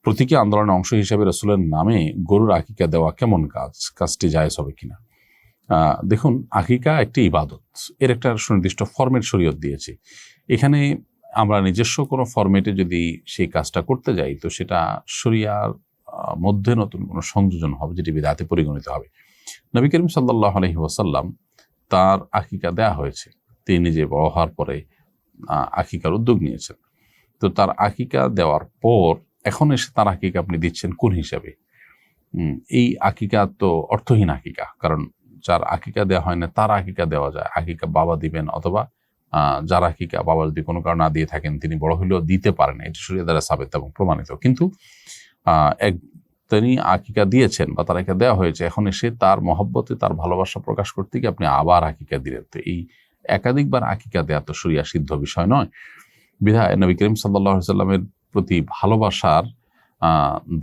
প্রতীকী আন্দোলনের অংশ হিসেবে রাসূলের নামে গরুর আকিকা দেওয়া কেমন কাজটি জায়েজ হবে কিনা? দেখুন, আকিকা একটি ইবাদত, এর একটা সুনির্দিষ্ট ফরম্যাট শরীয়ত দিয়েছে। এখানে আমরা নিজস্ব কোনো ফরম্যাটে যদি সেই কাজটা করতে যাই, তো সেটা শরিয়ার মধ্যে নতুন কোনো সংযোজন হবে, যেটি বিদআতে পরিগণিত হবে। নবী করিম সাল্লাল্লাহু আলাইহি ওয়াসাল্লাম তার আকিকা দেয়া হয়েছে, তিনি নিজে বড় হওয়ার পরে আকিকার উদ্যোগ নিয়েছেন। তো তার আকিকা দেওয়ার পর এখন এসে তার আকিকা আপনি দিচ্ছেন কোন হিসাবে? এই আকিকা তো অর্থহীন আকিকা, কারণ যার আকিকা দেওয়া হয় না তার আকিকা দেওয়া যায়। আকিকা বাবা দিবেন, অথবা যার আকিকা বাবা যদি কোনো কারণে না দিয়ে থাকেন, তিনি বড় হলেও দিতে পারেন, এটি শরীয়ত দ্বারা সাবিত এবং প্রমাণিত। কিন্তু তিনি আকিকা দিয়েছেন বা তার আকিকা দেওয়া হয়েছে, এখন এসে তার মহব্বতে তার ভালোবাসা প্রকাশ করতে গিয়ে আপনি আবার আকিকা দিলেন। তো এই একাধিকবার আকিকা দেওয়া তো শরিয়া সিদ্ধ বিষয় নয়। বিধায় নবী করিম সাল্লাল্লাহু আলাইহি ওয়াসাল্লামের প্রতি ভালোবাসার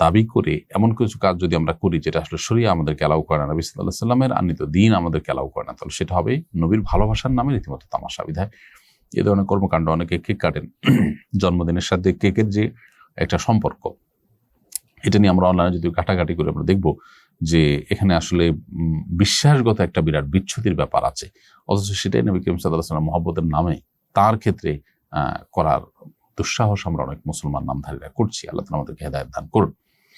দাবি করে এমন কিছু কাজ যদি আমরা করি যেটা আসলে শরিয়া আমাদেরকে অ্যালাউ করে না, নবী সাল্লাল্লাহু আলাইহি ওয়াসাল্লামের আনিত দ্বীন আমাদেরকে অ্যালাউ করে না, তাহলে সেটা হবে নবীর ভালোবাসার নামে রীতিমতো তামাশা। বিধায় এ ধরনের কর্মকাণ্ড, অনেকে কেক কাটেন, জন্মদিনের সাথে কেকের যে একটা সম্পর্ক, এটা নিয়ে আমরা অনলাইনে যদি ঘাটাঘাটি করে আমরা দেখব যে এখানে আসলে বিশ্বাসগত একটা বিরাট বিচ্ছুতির ব্যাপার আছে, অথচ সেটাই নবী করিম সাল্লাল্লাহু আলাইহি ওয়াসাল্লাম মহব্বতের নামে তার ক্ষেত্রে করার দুঃসাহস আমরা অনেক মুসলমান নামধারীরা করছি। আল্লাহ তাআলা আমাদেরকে হেদায়েত দান করুন।